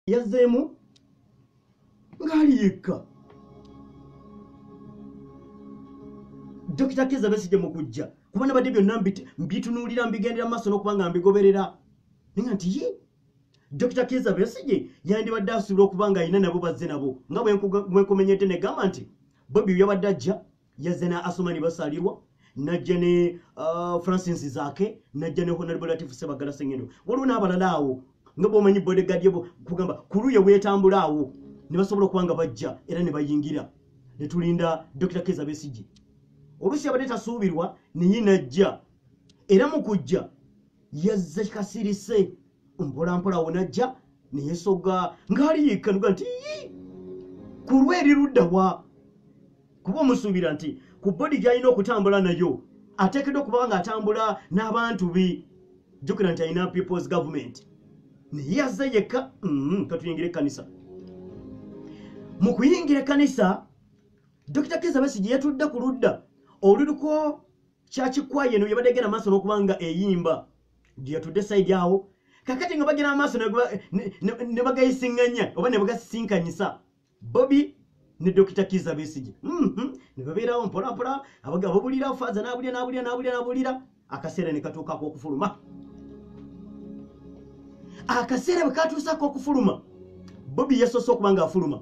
yazzeemu ngali yekka. Dr. Kizza Besigye mu kujja kuba nabadde byonna mbitunuulira mbigendera maaso n'okubanga mbigoberera ninga nti ye Dr. Kizza Besigye yandibadde asuubira okuba nga alina nabo bazze nabo nga bwenkomenyedde negamba nti Bobi yabadde ajja yazze na Asumani Basalirwa najja ne Francis Zaake najja ne Honorable Latif Sebagala Sengendo waliwo n'abalala awo nga bw'omanyi bodyguard yebo kugamba kuluye bwetambula awo ne basobola okuba nga bajja era ne bayingira ne tulinda Dr. Kizza Besigye. Olusi abadde tasuubirwa naye najja era mu kujja yazze kasirise mpolampola awo najja ne yesoga ng'ali yekka nuga nti ku lweri ludda wa kuba omusuubira nti ku bodi gy'alina okutambula nayo ateekeddwa okuba nga atambula n'abantu be jjukira nti alina people's government naye yazze yekka. Katuyingire ekkanisa. Mu kuyingira ekkanisa Dr. Kizza Besigye yatudde ku ludda oluliko kyakikwaye eno yabadde genda maaso n'okuba nga eyimba yatudde sayidi awo kakati nga bagenda maaso ne bagayisiŋŋanya oba ne bagasisinkanyisa Bobi ne Dr. Kizza Besigye ne babeerawo mpolampola ababulira faaza n'abulira akaseera ne katuukako okufuluma. Akaseera bwe katuusako okufuluma Bobi yasoose okuba nga afuluma.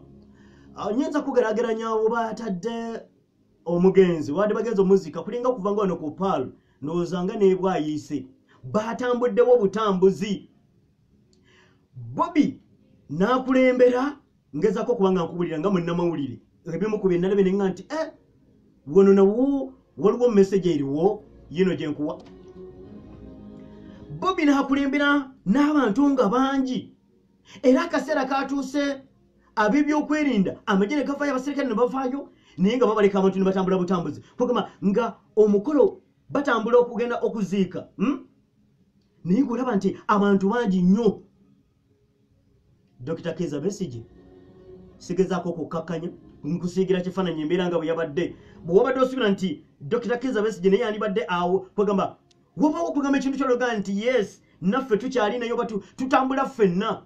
Nyinza kugeraageranya oba atadde omugenzi wadde bagenzi omuzika kulinga okuva nga wano ku Paul ndowooza ne bwayise batambuddewo obutambuzi. Bobi n'akulembera ngezaako okuba nga nkubulira nga munnamawulire ebimu ku bye nalabye ne nga nti wano nawo waliwo message eriwo yino gye nkuwa. Bobi n'akulembera n'abantu nga bangi era akaseera katuuse ab'ebyokwerinda amagye ne gavaayo abaserikale ne bavaayo naye nga babaleka abantu ne batambula butambuzi kugamba nga omukolo batambula okugenda okuziika naye ng'olaba nti abantu bangi nnyo. Dr. Kizza Besigye sigezaako okukakkanya nkusiigira kifaananyi embeera nga bwe yabadde bwe wabadde osubira nti Dr. Kizza Besigye naye yandibadde awo kugamba wabawo okugamba ekintu kyologa nti yes naffe tukyali nayo tutambula ffenna.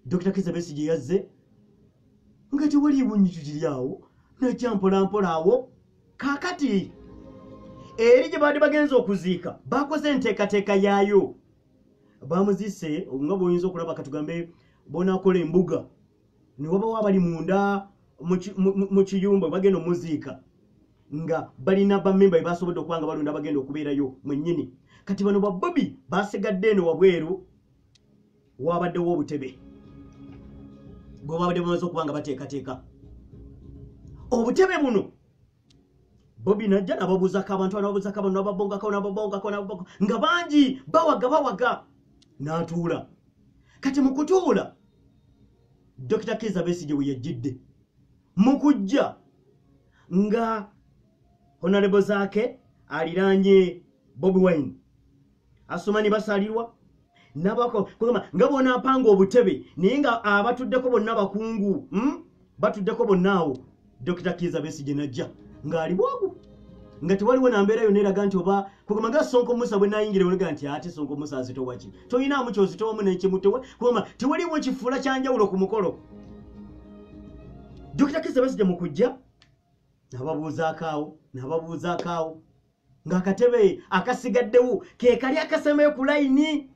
Dr. Kizza Besigye yazze nga tewaliiwo nnyo kiri awo najja mpolampola awo kaakati eri gye baadde bagenza okuziika bakoze enteekateeka yaayo bamuzise nga bw'oyinza okulaba katugambe bonaakola embuga ne wabawo abali munda mu kiyumba bagenda omuziika nga balina bammemba be basobodde okuba nga balonda bagenda okubeerayo mwennyini. Kati bano ba Bobi basigadde eno wabweru wabaddewo obutebe bwe babadde bamaze okuba nga bateekateeka obutebe buno. Bobi najja n'ababuuzako abantu n'ababuuzako abantu n'ababongako nga bangi bawaga n'atuula. Kati mu kutuula Dr. Kizza Besigye we yajjidde mu kujja nga Honorable Zaake aliraanye Bobi Wine Asumani Basalirwa nabako kugamba nga bona apanga obutebe naye nga abatuddeko bonna bakungu batuddeko bonna awo. Dr. Kizza Besigye najja ng'ali bwagu nga tewaliwo nambeera yonna eraga nti oba kugamba nga Sonko Musa bwe nayingira olaga nti ate Sonko Musa azitowa ki toyinaamu kyozitowamu nekimu kugamba tewaliwo kifuula kyanjawulo ku mukolo. Dr. Kizza Besigye mu kujja n'ababuuzaako awo ng'akatebe akasigaddewo ke kali akasembayo ku layini.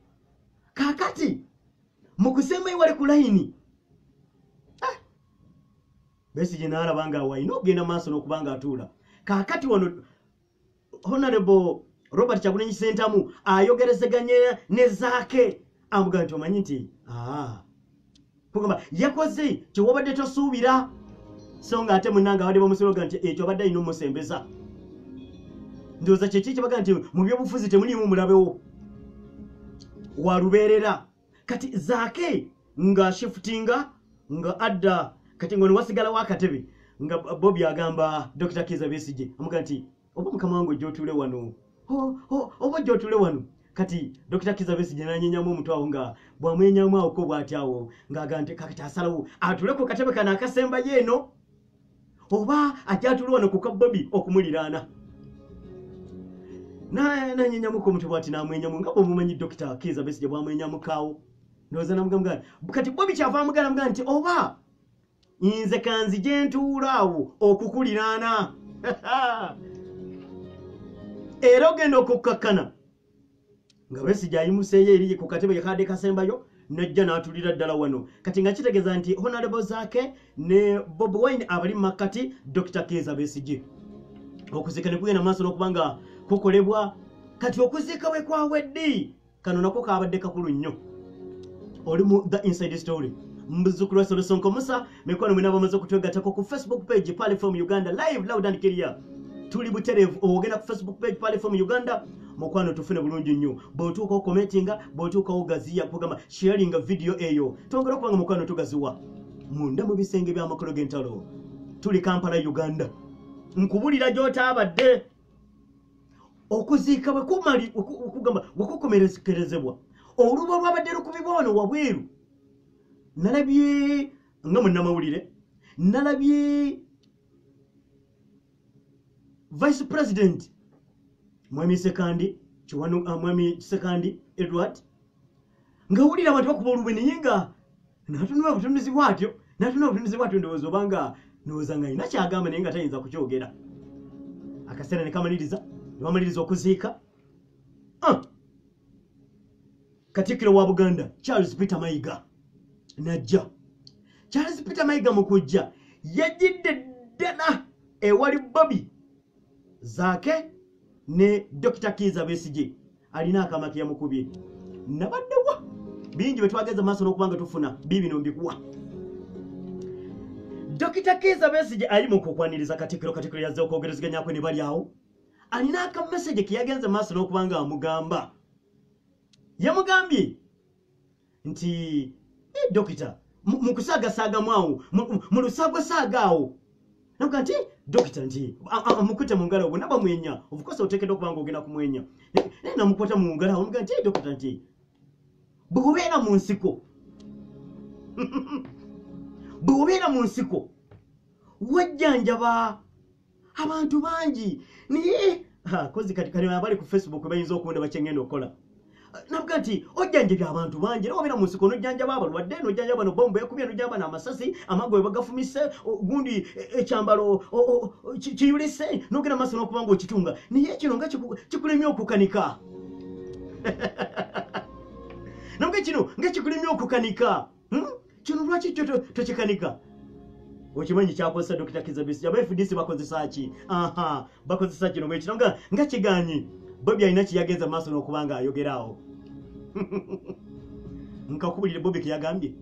Kaakati mu kusembayo wali ku layini Besigye n'alaba nga walina okugenda maaso n'okuba nga atuula. Kaakati wano Honorable Robert Kyagulanyi Ssentamu ayogerezeganye ne Zaake amuga nti omanyi nti kugamba yakoze kyewabadde tosuubira so nga ate munnanga abadde bamusiroga nti ekyo abadde alina omusembeza. Ndowooza kyeki kyebaga nti mu byobufuzi temuliimu mulabewo walubeerera. Kati Zaake nga shifutinga nga adda kati ngono wasigalawo akatebe nga Bobi agamba Dr. Kizza Besigye amuga nti oba mukama wange ojja otuule wano oba ojja otuule wano. Kati Dr. Kizza Besigye n'anyenyamu omutwe awo nga bw'amwenyamu awo ko bw'ati awo ng'aga nti kakati asalawo atuule ku katebe kano akasembayo eno oba ajja atuule wano ku ka Bobi okumuliraana. N'anyenyamu ko omutwe bw'ati n'amwenyamu nga bw'omumanyi Dr. Kizza Besigye bw'amwenyamu kaawo ndoza namugamba kati Bobby kyava amugamba nti oba nze kanzi gyentuulaawo okukuliraana era ogenda okukakkana nga Besigye ayimuseeyo eri ku katebe yakadde kasembayo najja n'atulira ddala wano kati nga kitegeeza nti Honorable Zaake ne Bobi Wine abali mu makkati Dr. Kizza Besigye okuziika ne kugenda maaso n'okubanga kukolebwa kati okuziika we kwawedde kano nako kaabadde kakulu nnyo oli mu The Inside Story muzukulu wa Sonko Musa mikono mwina bamaze kutwegatako ku Facebook page Platform Uganda live loud and clear tuli buterevu ogenda ku Facebook page Platform Uganda mukwano tufune bulungi nnyo bw'otuuka commentinga bw'otuuka ogaziya kugamba sharing video eyo twongera kubanga mukwano tugaziwa munda mu bisenge by'amakolo g'entalo tuli Kampala Uganda nkubulira gy'otaabadde okuziika bwe kumali okugamba wakukomerezebwa olubo lwabadde lukubibwa wano wabweru nalabye nga munnamawulire nalabye Vice President Mwami Sekandi Edward ngawulira abantu bakuba olubu niyinga natunula obutunuzi bwatyo ndowooza obanga ndowooza nga ina kyagamba naye nga tayinza kukyogera akaseera ne kamaliriza ne bamaliriza okuziika Katikkiro wa Buganda Charles Peter Mayiga najja Charles Peter Mayiga mu kujja yajjidde ddala ewali Bobby Zaake ne Dr. Kizza Besigye alina akamaki yamukubye nabaddewa bingi bwe twageza maaso n'okubanga tufuna bibino mbikuwa Dr. Kizza Besigye ali mu kukwaniriza Katikkiro yazze okwogerezeganyako ne bali awo alina akameseje ke yagenze maaso n'okubanga amugamba yamugambye nti Dokita mukusaagasaaga mwawo mulusagwasaaga awo nakuga nti Dokita nti amukute mu ngalo bwonna bamwenya of course oteekedde okubanga ogenda kumwenya naye namukwata mu ngalo amuga nti Dokita nti bw'obeera mu nsiko wajjanjaba abantu bangi naye kozi kati abali ku Facebook bayinza okunda bakyengenda okukola nabuga nti ojjanjabya abantu bangi naye wabeera mu nsiko n'ojjanjaba abalwadde n'ojjanjaba bano bombo ekubye n'ojjanjaba n'amasasi amagwe bagafumise gundi ekyambalo kiyulise n'ogenda maaso n'okuba ng'okitunga naye kino nga kikulemye okukanika nabuga kino nga kikulemye okukanika kino lwaki kyo tokikanika okimanyi kyakozesa Dr. Kizza Besigye aba FDC bakozesa ki bakozesa kino bwekino nga kiganyi Bobby alina kiyagenza maaso n'okuba nga ayogeraawo nkakubulire Bobby kiyagambye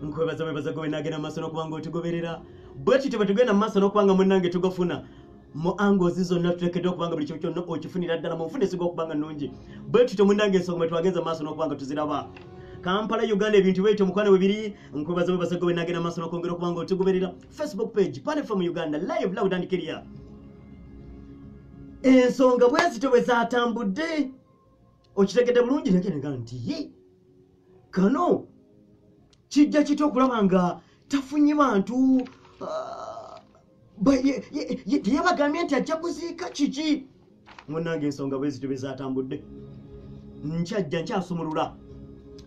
nkwebaza gobe nagenda maaso n'okuba nga otugoberera bwe kityo bwe tugenda maaso n'okuba nga munnange tugafuna mu angles zonna tuteekedde okuba nga buli kimu kyonna okifunira ddala mu nfunisiga okuba nga nnungi bwe kityo munnange ensonga bwe twagenza maaso n'okuba nga tuziraba Kampala Uganda ebintu bwetyo mukwano bibiri nkwebaza gobe nagenda maaso n'okwongera okuba nga otugoberera Facebook page Platform Uganda live loud and clear ensonga bwezityo bwe zaatambudde okitegedde bulungi nagenga nti kano kijja kitya okulaba nga tafunye bantu teyabagambye nti ajja kuziika kiki munnange ensonga bwezityo bwe zaatambudde nkyasumulula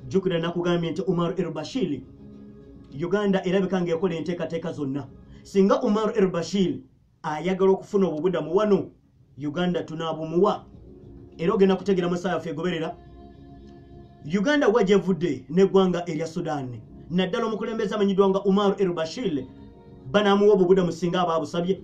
jjukira nakugambye nti Omar el-Bashir Uganda erabika ng'ekola enteekateeka zonna singa Omar el-Bashir ayagala okufuna obubudamu wano Uganda tunaabumuwa era ogenda kutegera musaayi waffe egoberera Uganda wajevudde n'eggwanga erya Sudan naddala omukulembeze amanyiddwa nga Omar el-Bashir banaamuwa obubudamu singa aba abusabye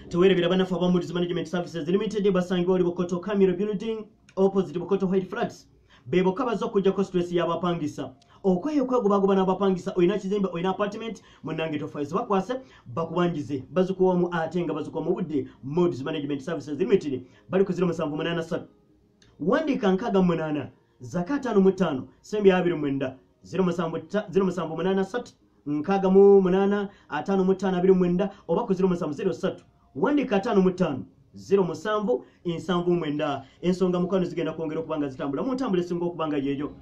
teweerebera bannaffe aba Moody's Management Services Limited basangibwa oli Bukoto Camera Building opposite Bukoto White Flats bebo kabaza okujjako stress y'abapangisa okwegobagoba n'abapangisa olina kizimbe olina apartment munnange tofaisi bakwase bakubanjize bazukuwamu ate nga bazukuwa mu budde Moody's Management Services Limited bali ku 0783 wandika 68 zakata 55 sembe 29 0783 68 55 oba ku 0703 wandika 55 07 7 ensonga mukano zigenda kwongera okubanga zitambula mu ntambula esinga okubanga yeyo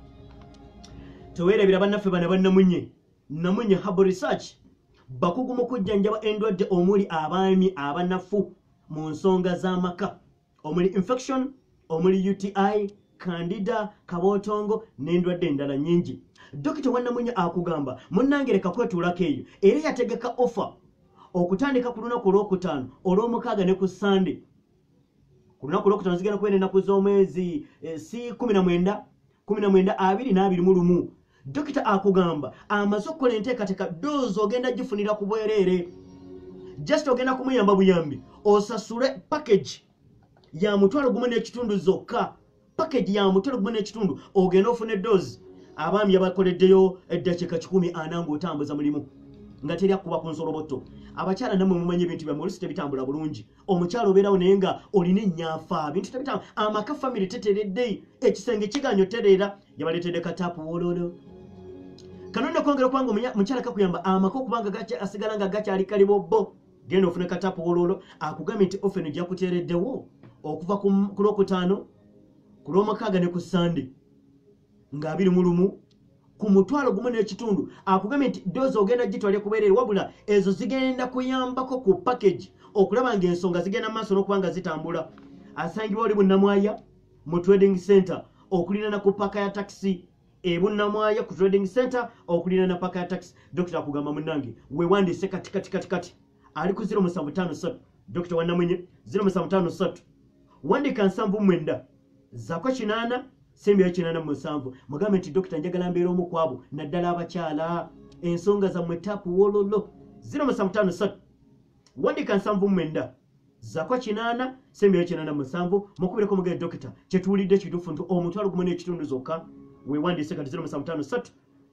teweerebera bannaffe bana namunye Herbal Research bakugu mu kujjanjaba endwadde omuli abaami abanafu mu nsonga z'amaka omuli infection omuli UTI, Candida, kabootongo n'endwadde endala nnyingi. Dokita Wannamunya akugamba munnange leka kwetuulako eyo era yategeka offer okutandika ku lunaku olwokutaano olw'omukaaga ne ku Sunday. Ku lunaku olwokutaano zigenda kubeera ennaku z'omwezi si 19 2021. Dokita akugamba amaze okukola enteekateeka doozi ogenda gifunira ku bwereere. Just ogenda kumuyamba buyambi osasule package ya mutwalo gumu n'ekitundu zokka. Package ya mutwalo gumu n'ekitundu ogenda ofune doozi abaami abakoleddeyo eddakiika 140 ng'otambuza mulimu nga teri akuba ku nsoloboto. Abakyala namwe mumanyi ebintu byammwe oluusi tebitambula bulungi. Omukyala obeerawo naye nga olina ennyaafa bintu tebitambula. Amaka famire teteredde ekisenge kiganyo tereera yabaleetedde kataapu wololo. Kanonda kwongera kubanga mukyala kakuyamba amaka okubanga asigala nga gakyali kalibobbo. Genda ofune kataapu wololo akugambye nti ofeno gyakuteereddewo okuva ku lwokutaano ku lw'omukaaga ne ku Sunday nga 21 ku mutwalo gumu n'ekitundu. Akugambye nti doozi ogenda gitwalya ku bwereere wabula ezo zigenda kuyambako ku package okulaba ng'ensonga zigenda maaso n'okubanga zitambula. Asangibwa oli Bunnamwaya mu Trading Center okuliraana ku paaka ya taxi Bunnamwaya ku Trading Center okuliraana paaka ya taxi. Dokita akugamba munnange weewandiise kati ali ku 0753 Dokita Wannamunya 0753 wandika 79 zako 8 Sembi 87 mugambe nti dokita njagala mbeera omu kwabo naddala abakyala ensonga zammwe tapu wololo 0753 wandika 79 zako 8 Sembi 87 mukubireko mugende dokita kyetuwulidde kituufu nti omutwalo gumu n'ekitundu zokka weewandiise kati 0753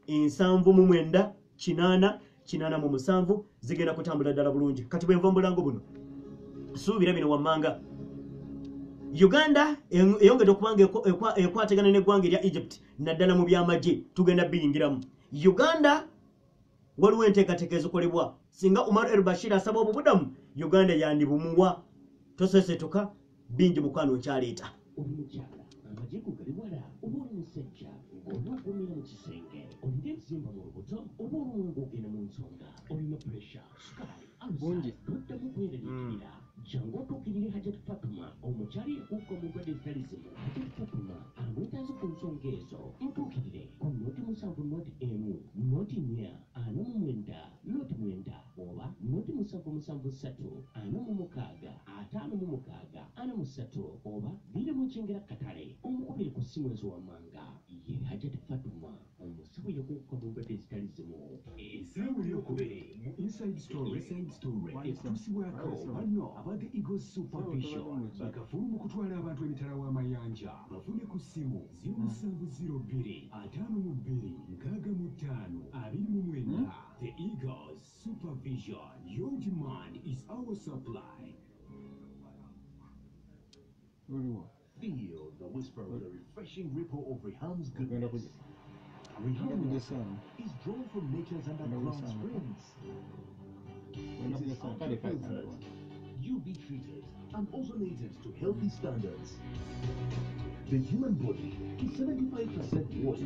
79 887 zigenda kutambula ddala bulungi. Kati bwe nva mu bulango buno suubira bino wammanga Uganda eyongedde okubanga ekwategana n'eggwanga erya Egypt naddala mu by'amagye tugenda biyingiramu. Uganda waliwo enteekateeka ezikolebwa singa Umar el-Bashir asaba obubudamu Uganda yandibumuwa tosesetuka bingi mukwano nkyaleeta. Jango tukirire Hajat Fatuma omukyali yakuuka omulwadde zitalizimu. Hajat Fatuma amwetaaze ku nsongeezo mutuukirire ku noti 7 noti emu noti 4 49 noti 9 oba noti 773 46 56 43 oba biri mu kyengera katale omukubiri ku ssimu ez'owamanga ye Hajat Fatuma omusawo yakuuka omulwadde zitalizimu. Essaawa lyokubiri mu Inside Story etuusibwako banno abadde Eagles Supervision bakafulu mu kutwala abantu emitala w'amayanja bafune ku ssimu 0702 52 65 29. The Eagles Supervision, your demand is our supply. Feel the whisper of the refreshing ripple of Rihanna's goodness. Rihanna is drawn from nature's underground springs. It is ultra-filtered, UV treated, and ozolated to healthy standards. The human body is 75% water.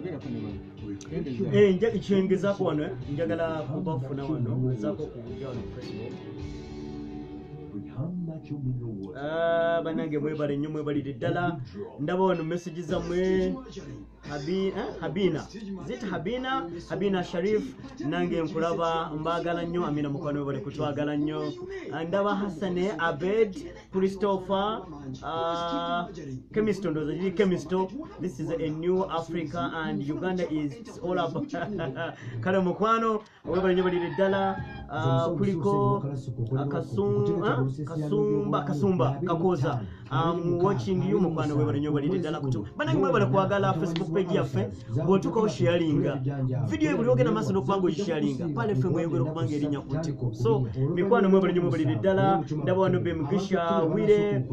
Njengezaako wano njagala kubafuna wano ezaako kuwulira wano Facebook. Banange mwebale nnyo mwebalire ddala ndaba wano message zammwe Habina Sharif nange nkulaba mbagala nnyo Amina mukwano bali kutwagala nnyo ndaba Hassane Abed Christopher Chemisto ndoza jiri Chemisto. This is a new Africa and Uganda is all up. Kale mukwano mwebale nnyo balire ddala kuliko Kasumba Kakoza. I'm watching you mukwano webale nnyo balire ddala kutu banange mwebale kwagala Facebook page yaffe bw'otuukaho sharinga video ebuli ogenda maaso n'okubanga oyisharinga pale ffe mweyongera okubanga erinnya ku ntiko. So mikwano mwebale nnyo mwebalire ddala ndaba wano Bemugisha Wire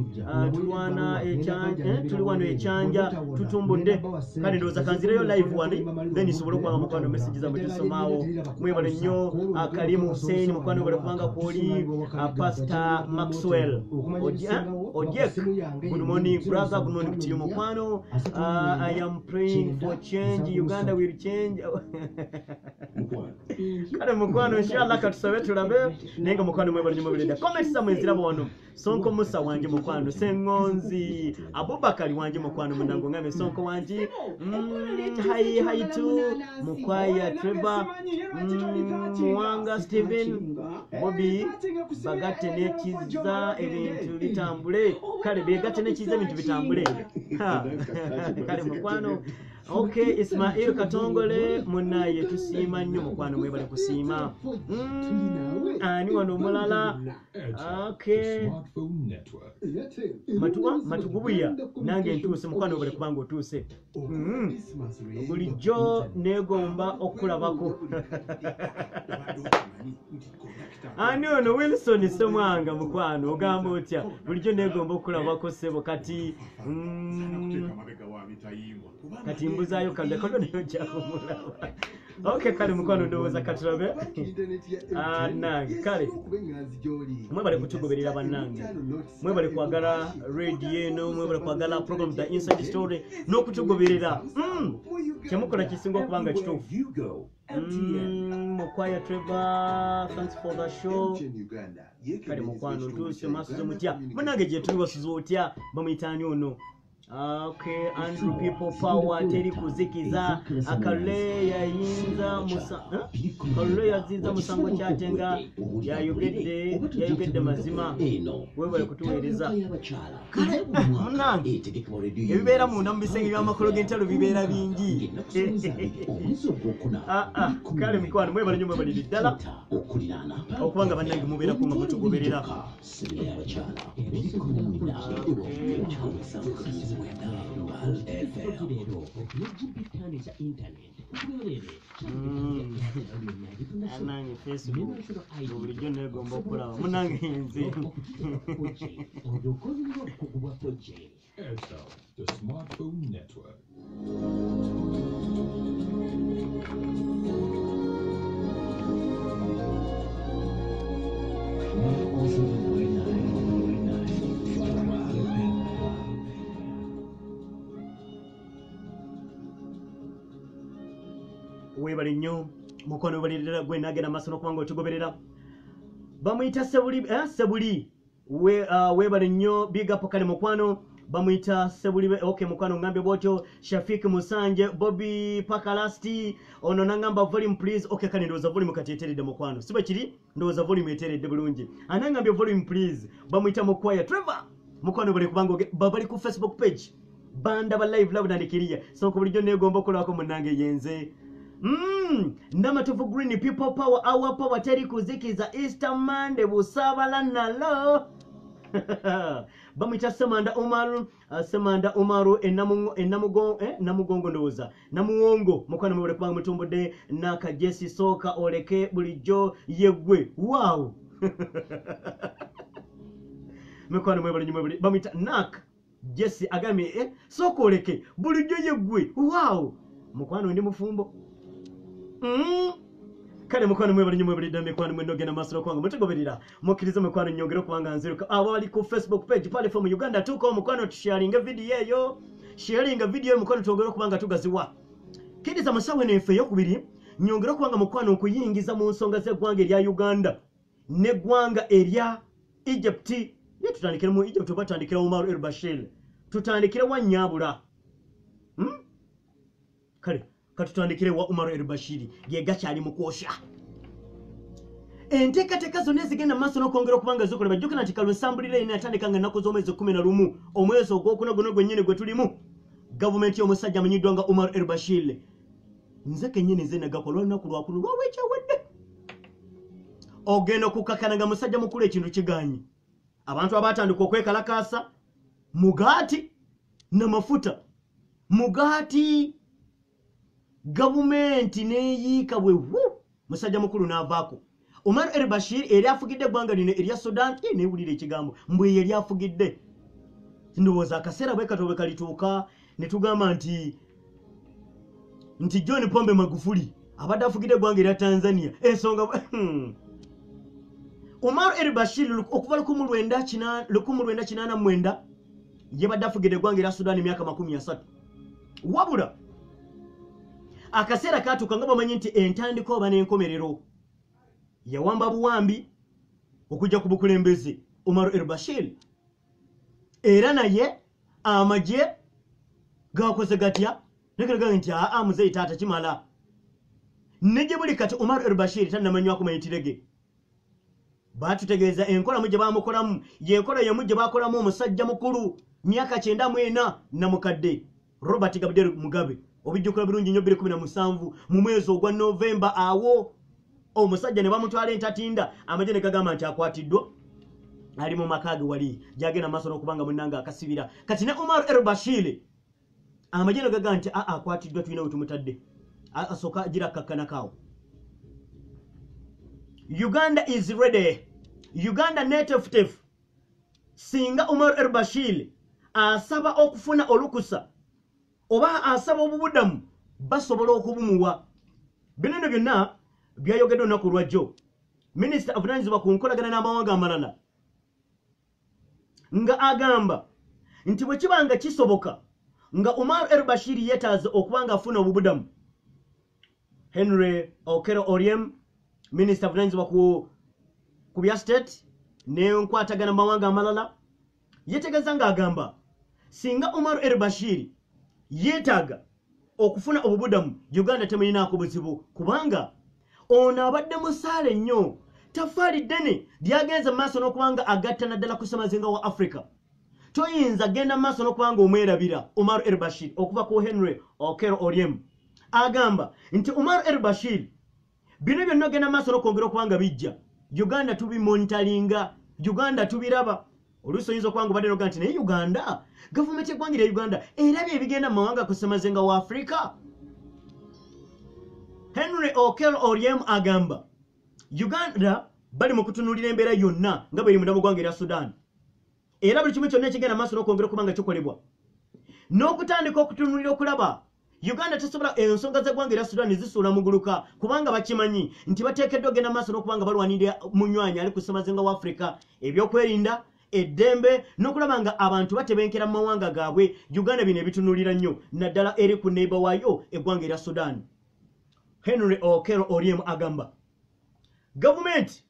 tuli wano ekyanja tutumbudde kale ndowooza kanzireyo live wano then isobole okubanga mukwano message zammwe tusomaawo. Mwebale nnyo Kalimu Hussein mukwano webale kubanga kwoli Pastor Maxwell Ojek, good morning brother, good morning to you mukwano. I am praying for change, Uganda will change. Kale mukwano inshallah katusabe tulabe nenga mukwano mwebali nyumubirida. Comment samwe nzirabo wano. Sonko Musa wanje mukwano, Sengonzi, Abubakari wanje mukwano munango ngame Sonko wanje. Hi to Mukwaya Trevor, Mwanga Steven, Bobby, bagate nekiza ebintu bitambule. Kale begate nekiza ebintu bitambule. Kale mukwano. Okay, Ismail Katongole munaye tusima nnyo mukwano mwebale kusima. Ani wano mulala. Okay. Matugubuya nange ntuse mukwano bale kubanga otuse. Bulijjo negomba okulabako. Ani ono Wilson Semwanga mukwano ogamba otya bulijjo negomba okulabako sebo kati kati mbuzayo kaga kono niyo jakumulaba. Okay, kale mukwano ndowooza katulabe. Nange kale mwebale kutugoberera bannange, mwebale kwagala radio eno, mwebale kwagala program the Inside Story n'okutugoberera. Kyemukola kisinga okubanga kituufu. Mukwaya Trevor, thanks for the show. Kale mukwano ntuuse masuzo mutya munange gye tuli basuzo otya bamuyitaani ono. Okay, Andrew people power teri kuzikiza akale yayinza musa kale yaziza musango kyatenga yayogedde mazima wewe kutuweereza kale munange ebibeera munda mu bisenge by'amakolo g'entalo bibeera bingi. Kale mikwano mwebale nnyo mwebale ddala okubanga bannange mubeera kunga mutugoberera. Nange Facebook bulijjo negomba okulaba munange nze. The Smartphone Network. Webale nnyo mukwano webalirira gwe nagenda masono kubanga otugoberera bamuyita Sebuli webale nnyo big up kale mukwano bamuyita Sebuli. Okay mukwano ngambe bwotyo Shafik Musanje Bobby Pakalasti ono nangamba volume please. Okay kale ndoza volume kateteredde mukwano sibe kiri ndoza volume eteredde bulungi anangambye volume please bamuyita Mukwaya Trevor mukwano bali kubanga babali ku Facebook page banda ba live love nandikiriya so ko bulijjo negomba okolako munange yenze. Namatofu green people power our power teri kuzikiza Easter Monday busabala nalo. Bamwita Semanda Umaru namugongo ndoza namuwongo mukwano mwebale kubanga mutumbudde nakajesi soka oleke bulijjo yegwe. Wow. Mukwano mwebale nnyo mwebale bamwita nak Jesse agambye soka oleke bulijjo yegwe. Wow. Mukwano ndi mufumbo. Kale mukwano mwebali nnyo mwebali ddala mikwano mwendogenda masiro kwanga mutugoberera mukkirize mukwano nnyongere kubanga nziruka abali ku Facebook page pale from Uganda tuko mukwano tusharinga video eyo sharinga video mukwano twongere kubanga tugaziwa kiriza musawe nefe yokubiri nnyongere kubanga mukwano okuyingiza mu nsonga z'eggwanga erya Uganda n'eggwanga erya Egypt. Ye tutandikira mu Egypt batandikira Omar el-Bashir tutandikira wa Nyabula. Kale katutandikire wa Umar el-Bashir ye gakyali mukwosha enteekateeka zonna ezigenda maaso n'okwongera okubanga zikolebwa jjukira nti kalwensambulira eno yatandikanga ennaku z'omwezi 11 omwezi ogwokuna guno gwennyini gwe tulimu gavumenti y'omusajja amanyiddwa nga Umar el-Bashir nze kennyini nze nagakola olunaku lwakulu lwaweekyawedde ogenda okukakana musajja mukulu ekintu kiganyi abantu abatandika okwekalakaasa mugaati n'amafuta mugaati gavumenti neyiika bwewu musajja mukulu n'avaako. Omar el-Bashir eri afugidde eggwanga lino erya Sudan newulira ekigambo mbwe yeri afugidde ndowooza akaseera bwe katobe kalituuka ne tugamba nti John Pombe Magufuli abadde afugidde eggwanga erya Tanzania ensonga Omar el-Bashir okuva 1989 yabadde afugidde eggwanga lya Sudan emyaka 30 wabula akaseera katuuka nga bamanyi nti entandiko oba n'enkomerero yawamba buwambi okujja ku bukulembeze Omar el-Bashir era naye amagye gakoze gatya nekeraga nti muzeyi taata kimala neje buli kati Omar el-Bashir tannamanywako mayitirege batutegeeza enkola mujje bamukolamu yenkola yemujje bakolamu omusajja mukulu myaka 94 na mukadde Robert Gabriel Mugabe obijjukira birungi nnyo 2017 mu mwezi ogwa November awo omusajja ne bamutwala entatinda amagye ne gagamba nti akwatiddwa ali mu makage wali jagena maso n'okubanga munnanga akasibira kati ne Omar el-Bashir amagye ne gagamba nti akwatiddwa tulina wetumutadde asoka gira kakkana kawo. Uganda is ready. Uganda native chief singa Omar el-Bashir asaba okufuna olukusa oba asaba obubudamu basobola okubumuwa. Bino byonna byayogedde olunaku lwajjo Minister avunanyizibwa ku nkolagana n'amawanga amalala nga agamba nti bwe kibanga kisoboka nga Omar el-Bashir yetaaze okubanga afuna obubudamu. Henry Okello Oryem Minister avunanyizibwa ku bya state n'enkwatagana mawanga amalala yetegeeza nga agamba singa Omar el-Bashir yeetaaga okufuna obubudamu Uganda temulinaako buzibu kubanga ono abadde musaale nnyo tafaali ddene lyagenze maaso n'okubanga agatta naddala ku ssemazinga wa Africa. Toyinza genda maaso n'okubanga omwerabira Omar el-Bashir okuva ku Henry Okello Oryem agamba nti Omar el-Bashir bino byonna genda maaso n'okwongera okubanga bijja Uganda tubimonitalinga Uganda tubiraba oluusi oyinza okubanga obadde noga nti naye Uganda gavumenti y'eggwanga lya Uganda erabye ebigenda mu mawanga ku ssemazinga wa Africa. Henry Okello Oryem agamba Uganda bali mu kutunuulira embeera yonna nga bweri munda mu ggwanga erya Sudan era buli kimu kyonna ekigenda maaso n'okwongera okubanga kikolebwa n'okutandika okutunuulira okulaba Uganda tesobola ensonga z'eggwanga erya Sudan zisuula muguluka kubanga bakimanyi nti bateekeddwa ogenda maaso n'okubanga balwanirira munywanyi ali ku ssemazinga wa Africa ebyokwerinda eddembe n'okulaba nga abantu batebenkera mu mawanga gaabwe. Uganda bino ebitunuulira nnyo naddala eri ku neighbor waayo eggwanga erya Sudan. Henry Okello Oryem agamba gavumenti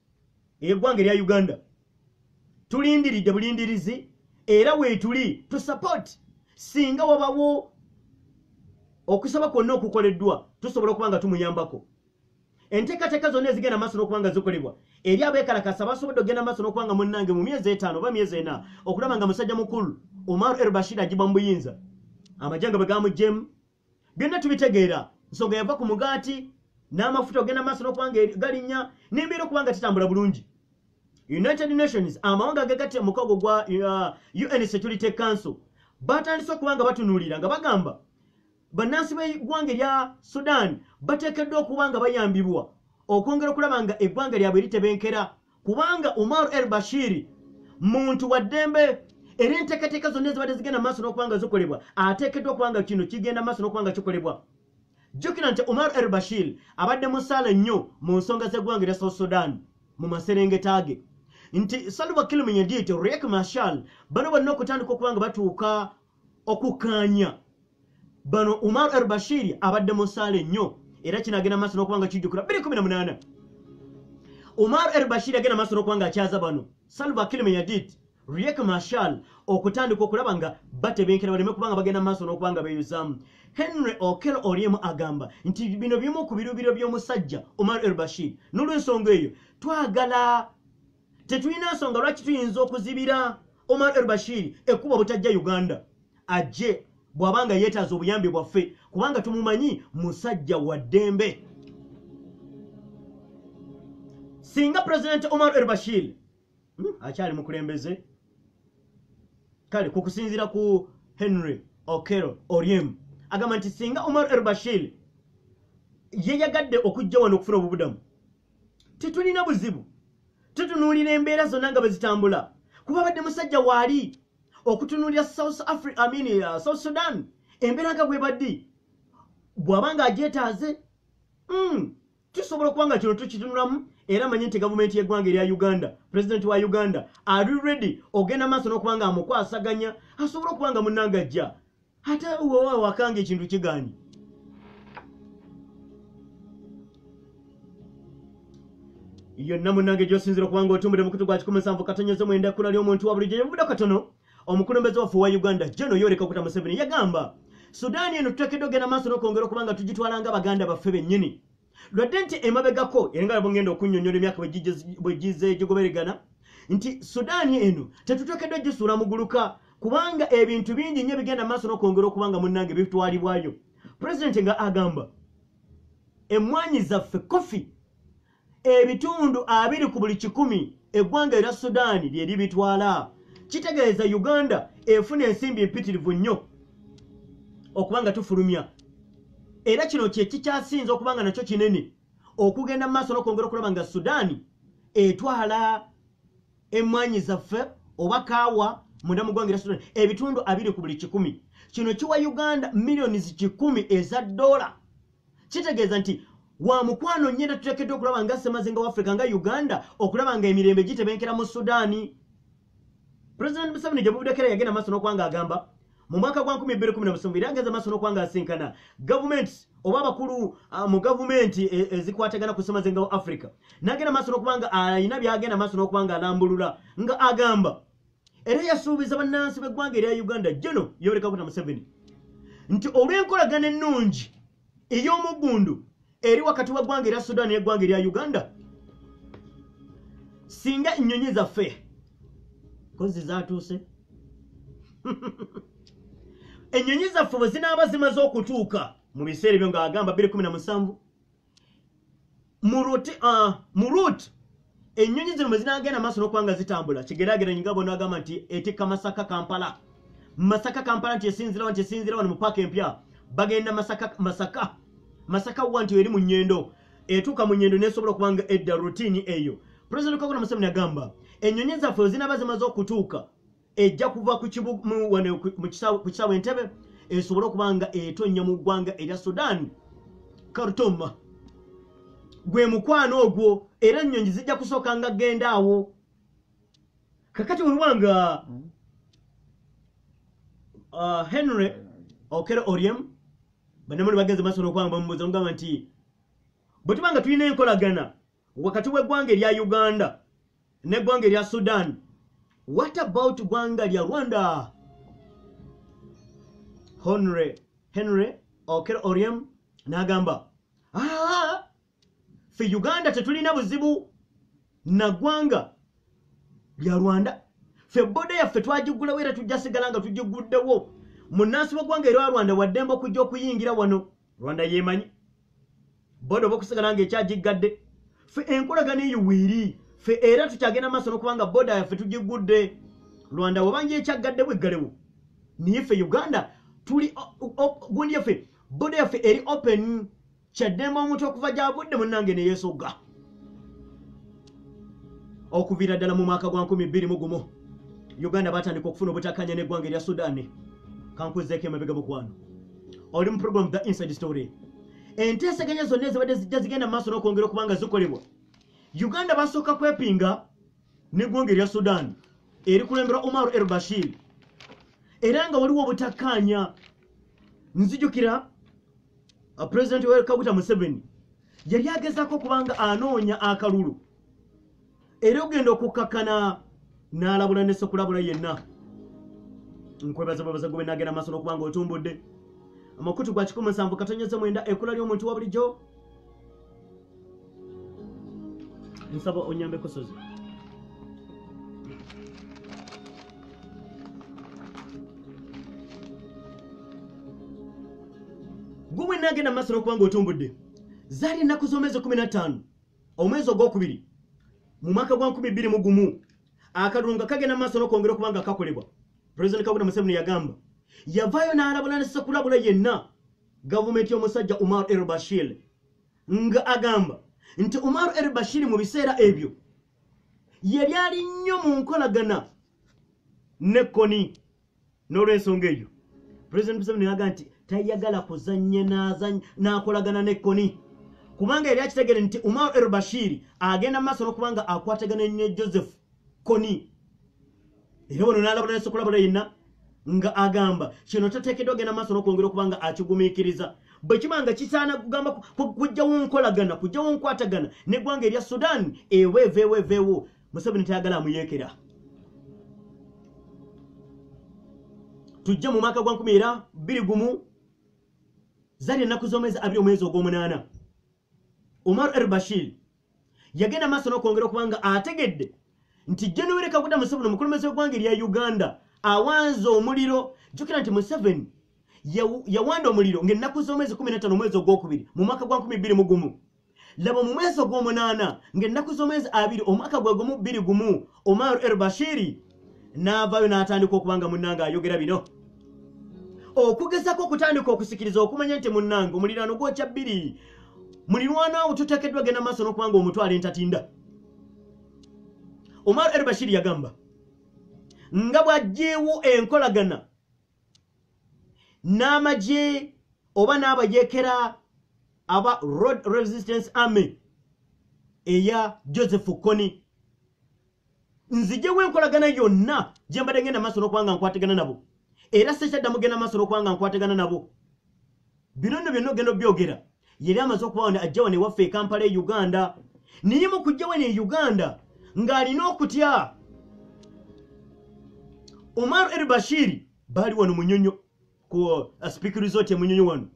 ey'eggwanga erya Uganda tulindiridde bulindirizi era weetuli tu support singa wabawo okusaba kwonna okukoleddwa tusobola okubanga tumuyambako. Enteekateeka zonna ezigenda maaso n'okubanga zikolebwa eri abeekalakasa basobodde okugenda maaso n'okubanga munnange mu myezi 5 oba myezi 4 okulaba nga musajja mukulu Omar el-Bashir agiba mu buyinza amajanga bwe gamugyemu byonna tubitegeera nsonga yava ku mugaati n'amafuta ogenda maaso n'okubanga galinnya n'embeera okubanga tetambula bulungi. United Nations amawanga agagatte mu mukago gwa UN Security Council batandise okubanga batunuulira nga bagamba bannansi b'eggwanga erya Sudan bateekeddwa okubanga bayambibwa okwongera okulaba nga eggwanga lyabwe litebenkera kubanga Omar el-Bashir muntu wa ddembe era enteekateeka zonna ezibadde zigenda maaso n'okubanga zikolebwa ateekeddwa okubanga kino kigenda maaso n'okubanga kikolebwa. Jjukira nti Omar el-Bashir abadde musaale nnyo mu nsonga z'eggwanga erya South Sudan mu maserengeta ge nti Salva Kiir Mayardit Riek Machar bano bonna okutandika okubanga batuuka okukkaanya bano Omar el-Bashir abadde musaale nnyo era kino agenda maaso n'okubanga kijjukira 2018 Omar el-Bashir agenda maaso n'okubanga akyaza bano Salva Kiir Mayardit Riek Machar okutandika okulaba nga batebenkera baleme kubanga bagenda maaso n'okubanga beeyuzaamu. Henry Okello Oryem agamba nti bino bimu ku birubiro by'omusajja Omar el-Bashir n'olw'ensonga eyo twagala tetulina nsonga lwaki tuyinza okuzibira Omar el-Bashir ekkuba butajja Uganda ajje bw'abanga yeetaaza obuyambi bwaffe kubanga tumumanyi musajja wa ddembe. Singa President Omar el-Bashir akyali mukulembeze kale ku kusinziira ku Henry Okello Oryem agamba nti singa Omar el-Bashir yeyagadde okujja wano okufuna obubudamu tetulina buzibu tutunuulira embeera zonna nga bwe zitambula kuba abadde musajja waali okutunuulira South Sudan embeera nga bwe baddi bw'abanga agyetaaze tusobola okuba nga kino tukitunulamu era manyi nti gavumenti y'eggwanga erya Uganda, president wa Uganda, are you ready ogenda maaso n'okubanga amukwasaganya asobola okubanga munnanga ajja ate wowe wakanga ekintu kigaanyi. Yonna munnange gy'osinzira okubanga otumbire mu kutu gwa 17 Katonnyeze mwenda ekkula ly'omuntu wa bulijjo yevuddeko katono omukulembeze waffe wa Uganda General Yoweri Kaguta Museveni yagamba Sudan eno tuteekeddwa ogenda maaso n'okwongera okubanga tugitwala nga baganda baffe bennyini lwadde nti emabegako era nga bwengenda okunnyonnyola emyaka bwe gize gigoberegana nti Sudan eno tetuteekeddwa gisuula muguluka kubanga ebintu bingi nnyo bigenda maaso n'okwongera okubanga munnange bitwalibwayo. President nga agamba emmwanyi zaffe kofi ebitundu 20 ku buli 100 eggwanga erya Sudan lye libitwala. Kitegeeza Uganda efuna ensimbi empitirivu nnyo okubanga tufulumya era kino kye kikyasinze okubanga nakyo kinene okugenda mu maaso n'okwongera okulaba nga Sudan etwala emmwanyi zaffe oba kaawa munda mu ggwanga erya Sudan ebitundu 20 ku buli 100. Kino kiwa Uganda millions 10 eza dola. Kitegeeza nti wa mukwano nnyenda tuteekeddwa okulaba nga ssemazinga wa Africa nga Uganda okulaba nga emirembe gitebenkera mu Sudan. President Museveni gyebubuddekera yagenda maaso n'okwanga agamba mu mwaka gwa 2017 era ageza maaso n'okwanga asinkana gavumenti oba abakulu mu gavumenti ezikwatagana ku ssemazinga wa Africa n'agenda maaso n'okubanga alina byagenda maaso n'okubanga alambulula nga agamba era yasuubiza bannansi b'eggwanga erya Uganda General Yoweri Kaguta Museveni nti olw'enkolagana ennungi ey'omuggundu eri wakati w'eggwanga erya Sudan n'eggwanga erya Uganda singa ennyonyi zaffe kozi zaatuuse ennyonyi zaffe bwe zinaaba zimaze okutuuka mu biseera ebyo ng'agamba 2017 mu route ennyonyi zino bwe zinaagenda maaso n'okubanga zitambula kigeraageranye nga bona agamba nti etikka Masaka Kampala nti esinzira wano mu paaka empya bagenda Masaka wanti eri mu nnyendo etuuka mu nnyendo n'esobola okubanga edda rutini eyo. President Kaguta Museveni agamba ennyonyi zaffe zinaaba zimaze okutuuka ejja kuva ku kisaawe Entebbe esobole okubanga etonnya mu ggwanga erya Sudan Khartoum. Gwe mukwano ogwo era ennyonyi zijja kusooka nga genda awo kakati wewanga Henry Okello Oryem banamuli bagenze maaso n'okwanga bamubuuza mugamba nti bwe tubanga tulina enkolagana wakati w'eggwanga erya Uganda n'eggwanga erya Sudan, what about ggwanga lya Rwanda? Henry Okello Oryem n'agamba ffe Uganda tetulina buzibu na ggwanga lya Rwanda, ffe boda yaffe twagigulawo era tujja sigala nga tugiguddewo munnansi w'eggwanga erya Rwanda waddemba okujja okuyingira wano Rwanda yeemanyi boda oba okusigala nga ekyagiggadde ffe enkolagana eyo weeri ffe era tukyagenda maaso n'okubanga boda yaffe tugigudde Rwanda wabanja ekyaggadde bweggalewo naye ffe Uganda tuli gundi yaffe boda yaffe eri open kyaddemba omuntu okuva gy'avudde munnange ne yeesogga okuviira ddala mu mwaka gwa 2021 Uganda batandika okufuna obutakkaanya n'eggwanga erya Sudan. Kankuzeeko emabega mukwano oli mu program The Inside Story. Enteeseganya zonna ezibadde zijja zigenda maaso n'okwongera okubanga zikolebwa Uganda basooka kwepinga n'eggwanga erya Sudan eri kulemberwa Omar el-Bashir era nga waliwo obutakkaanya. Nzijukira President Yoweri Kaguta Museveni yali agezaako okubanga anoonya akalulu era ogenda okukakkana n'alabula ne sokulabula yenna. Nkwebaza bwebaza gwe nagenda maaso n'okubanga otumbudde amakutu gwa 17 Katonnyeze mwenda ekkula ly'omuntu wa bulijjo. Nsaba onyambeko sozi. Gwe nagenda maaso n'okubanga otumbudde zaali ennaku z'omwezi 15 omwezi ogwokubiri mu mwaka gwa 2021 akalulu nga kagenda maaso n'okwongera okubanga kakolebwa. President Kaguta Museveni yagamba yavaayo n'alabula ne sekulabula yenna gavumenti y'omusajja Omar el-Bashir nga agamba nti Omar el-Bashir mu biseera ebyo yali ali nnyo mu nkolagana ne Kony. N'olw'ensonga eyo President Museveni yagamba nti tayagala kuzannya n'akolagana ne Kony kubanga yali akitegere nti Umar el-Bashir agenda maaso n'okubanga akwatagana ne Joseph Kony era bono n'alabula n'esokolabula yenna nga agamba kino tateekeddwa ogenda maaso n'okwongera okubanga akigumiikiriza bwe kimanga kisaana kugamba kujjawo nkolagana kujjawo nkwatagana n'eggwanga erya Sudan eweeveewo Museveni tayagala amuyeekera tujja mu mwaka gwa 2021 zali ennaku z'omwezi 2 omwezi ogw'omunaana Umar el-Bashir yagenda maaso n'okwongera okubanga ategedde nti January Kaguta Museveni omukulembeze w'eggwanga erya Uganda awanza omuliro jjukira nti Museveni yawanda omuliro ng'ennaku z'omwezi 15 omwezi ogwokubiri mu mwaka gwa 2021 laba mu mwezi ogw'omunaana ng'ennaku z'omwezi 2 omwaka gwe gumu 21 Umar el-Bashir n'avaayo n'atandika okubanga munnanga ayogera bino okugezako okutandika okusikiriza okumanya nti munnanga omuliraano gwokya 2 mulirwana awo tuteekeddwa genda maaso n'okubanga omutwala entatinda Umar el-Bashir yagamba nga bw'aggyeewo enkolagana n'amagye oba n'abayeekera aba Road Resistance Army eya Joseph Kony nziggyewo enkolagana yonna gye mbadde ngenda maaso n'okubanga nkwatagana nabo era sekyaddamu genda maaso n'okubanga nkwatagana nabo bino nno byonna ogenda obyogera yali amaze okuba wano ajja wano ewaffe e Kampala e Uganda naye mu kujja wano e Uganda ng'alina okutya Umar el-Bashir baali wano Munyonyo ku Speaker Resort e Munyonyo wano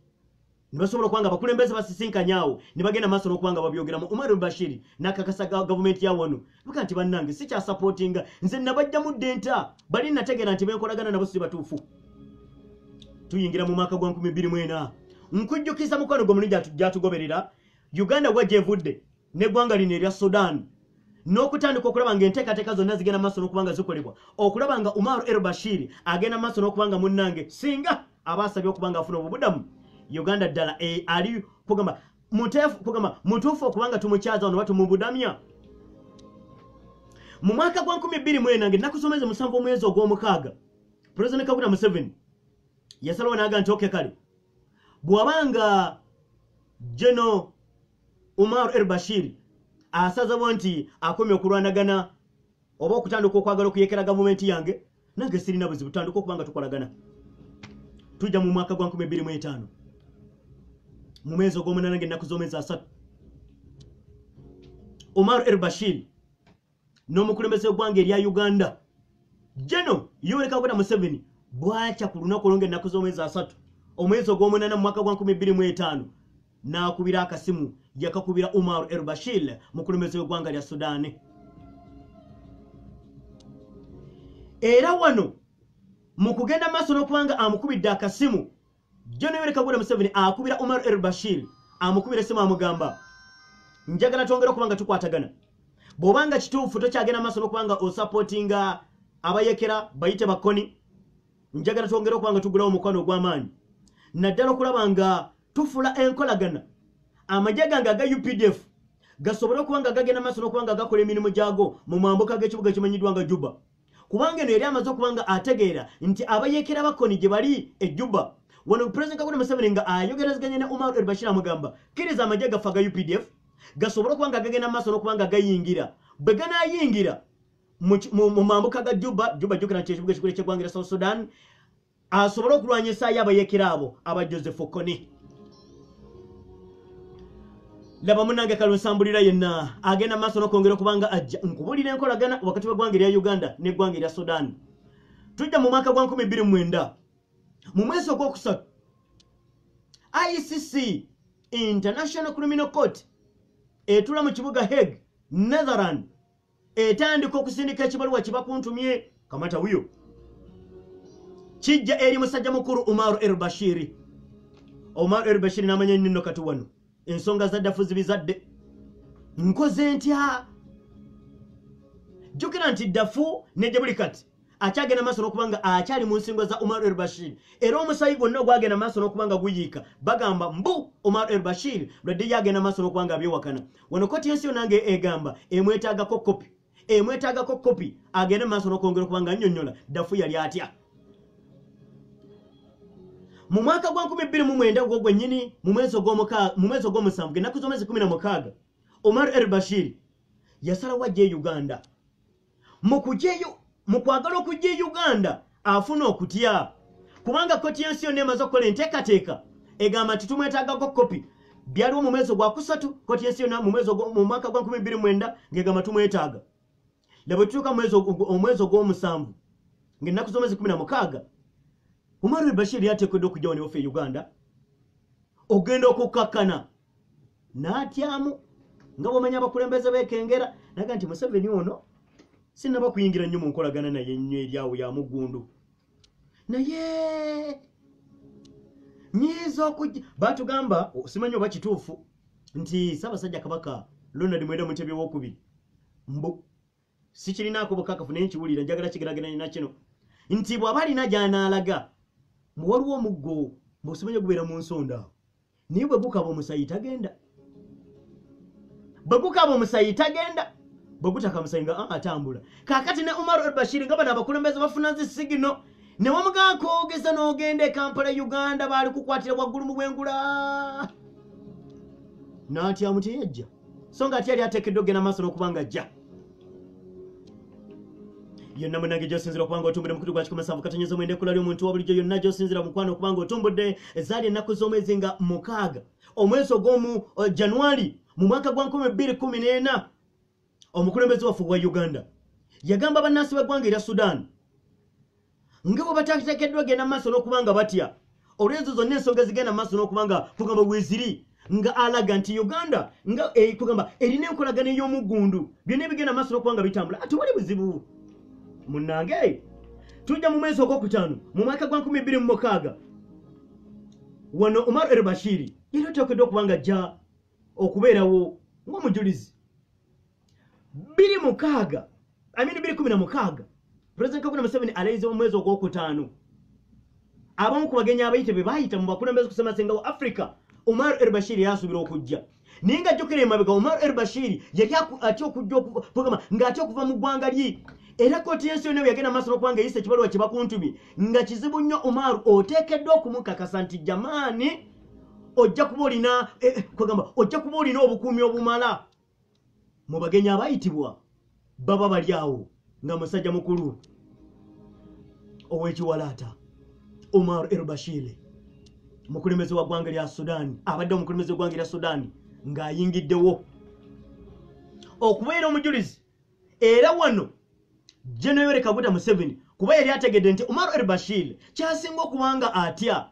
ne basobola okubanga abakulembeze basisinkanyaawo ne bagenda maaso n'okubanga babyogeramu Umar el-Bashir n'akakasa gavumenti ya wano buka nti bannange sikyasapootinga nze nabajjamu ddenta bali nategeera nti benkolagana nabo si batuufu tuyingira mu mwaka gwa 2024 nkujjukiza mukwano gomuli gyatugoberera Uganda wajjevudde n'eggwanga lino erya Sudan n'okutandika okulaba ng'enteekateeka zonna zigenda maaso n'okubanga zikolebwa okulaba nga Umar el-Bashir agenda maaso n'okubanga munnange singa abaasabye okubanga afuna obubudamu Uganda ddala ali kugamba mutuufu okubanga tumukyaza wano batumubudamya mu mwaka gwa 2024 ennaku z'omwezi 7 omwezi ogw'omukaaga President Kaguta Museveni yasalawo n'aga nti oke kale bw'abanga General Umar el-Bashir asazawo nti akomye okulwanagana oba okutandika okwagala okuyeekera gavumenti yange nange sirina buzibu tutandika okubanga tukolagana tujja mu mwaka gwa 2025 mu mwezi ogw'omunaana ng'ennaku z'omwezi 3 Umar el-Bashir n'omukulembeze w'eggwanga erya Uganda General Yoweri Kaguta Museveni bwakya ku lunaku olwo ng'ennaku z'omwezi 3 omwezi ogw'omunaana mu mwaka gwa 2025 n'akubira akasimu yakakubira Umar el-Bashir mukulembeze w'eggwanga lya Sudan era wano mu kugenda maaso n'okubanga amukubidde akasimu General Yoweri Kaguta Museveni akubira Umar el-Bashir amukubira essimu amugamba njagala twongera okubanga tukwatagana bw'obanga kituufu tokyagenda maaso n'okubanga osapootinga abayeekera bayite bakoni njagala twongera okubanga tugulawo omukwano ogw'amaanyi naddala okulaba nga tufula enkolagana amagye gange aga UPDF gasobole okubanga gagenda maaso n'okubanga gakola emirimu gyago mu mambuka g'ekibuga ekimanyiddwa nga Juba kubanga eno yali amaze okubanga ategeera nti abayeekera bakoni gye bali e Juba wano President Kaguta Museveni nga ayogerezeganya ne Umar el-Bashir amugamba kkiriza amagye gaffe aga UPDF gasobole okubanga gagenda maaso n'okubanga gayingira bwe ganaayingira mu mambuka ga Juba jjukira nti ekibuga ekikulu eky'eggwanga erya South Sudan asobole okulwanyisaayo abayeekera abo aba Joseph Kony laba munnange kalunsambulira yenna agenda maaso n'okwongera okubanga ajja nkubulira enkolagana wakati w'eggwanga erya Uganda n'eggwanga erya Sudan tujja mu mwaka gwa 2029 mu mwezi ogwokusatu ICC International Criminal Court etula mu kibuga Hague Netherland etandika okusindika ekibaluwa kibakuntumye kamata wiyo kijja eri musajja mukulu Umar el-Bashir Umar el-Bashir n'amanya nno kati wano ensonga za ddafu zibizadde nkoze ntya jjukira nti ddafu nejja buli kati akyagenda maaso n'okubanga akyali mu nsingo za Umar el-Bashir era omusayi gwonna ogwagenda maaso n'okubanga guyiika bagamba mbu Umar el-Bashir lwadde yagenda maaso n'okubanga abyewakana wano koti yensi yonange egamba emwetaagako kopi agende maaso n'okwongera okubanga annyonnyola ddafu yali atya mu mwaka gwa 2009 gwo gwennyini mu mwezi ogw'omusanvu ng'ennaku z'omwezi 16 Omar el-Bashir yasalawo ajja Uganda mu kwagala okujja Uganda afuna okutya kubanga kkooti y'ensi yonna emaze okukola enteekateeka egamba nti tumwetaagako kopi byaliwo mu mwezi ogwa 3 kkooti y'ensi yonna mu mwaka gwa 2009 ng'egamba tumwetaaga laba tutuuka omwezi ogw'omusanvu ng'ennaku z'omwezi 16 Omar el-Bashir yateekeddwa okujja wano waffe Uganda ogenda okukkakkana n'atyamu nga bw'omanya abakulembeze beekengera naga nti Museveni ono sinnaba kuyingira nnyo mu nkolagana naye nnyo eryawo ya muggundu naye nyiza okujja batugamba simanyi oba kituufu nti Ssaabasajja Kabaka Ronald Mwenda Mutebi owookubiri mbu sikirinaako bukakafu naye nkiwulira njagala kigeraganya na kino nti bw'aba alina gy'anaalaga mu waliwo omuggo mbw'osimanyi gubeera mu nsonda naye bwe gukaba omusayi tagenda bwe gutaka omusayi nga atambula kaakati ne Omar el-Bashir nga bano abakulembeze bafuna nzisigino ne wamugaako ogeza n'ogenda e Kampala Uganda baali kukwatira waggulu mu bwengula n'atyamu teyajja so nga ate yali ateekeddwa ogenda maaso n'okubanga ajja yonna munange gy'osinzira okubanga otumbudde mu kutu gwa 17 katonyeza mwenda ekkula ly'omuntu wa bulijjo yonna gy'osinzira mukwano okubanga otumbudde ezaali ennaku z'omwezi nga 6 omwezi ogw'omu Januari mu mwaka gwa 2014 omukulembeze waffe wa Uganda yagamba bannansi b'eggwanga erya Sudan nga bwe batateekeddwa genda maaso n'okubanga batya olw'ezo zonna ensonga zigenda maaso n'okubanga kugamba weeziri nga alaga nti Uganda nga kugamba erina enkolagana ey'omuggundu byonna ebigenda maaso n'okubanga bitambula ati wali buzibu munnange tujja mu mwezi ogwokutaano mu mwaka gwa 2026 wano Omar el-Bashir yali ateekeddwa okubanga ajja okubeerawo ng'omujulizi 2016 President Kagame Museveni alayize mu mwezi ogwokutaano abamu ku bagenyi abayite be baayita mu bakulembeze kusemasenga wa Africa Omar el-Bashir yasubira okujja naye nga jjukira emabega Omar el-Bashir yali atya okujja ng'atya okuva mu ggwanga lye era kkooti y'ensi yonna yagenda maaso n'okubanga yise ekibaluwa kye bakuntubye nga kizibu nnyo Omar oteekeddwa okumukakasa nti jamaani ojja kuba olina obukuumi obumala mu bagenyi abayitibwa baba bali awo nga musajja mukulu ow'ekiwalaata Omar el-Bashir mukulembeze wa ggwanga lya Sudan abadde omukulembeze w'eggwanga lya Sudan ng'ayingiddewo okubeera omujulizi era wano General Yoweri Kaguta Museveni kuba yali ategedde nti Omar el-Bashir kyasinga okubanga atya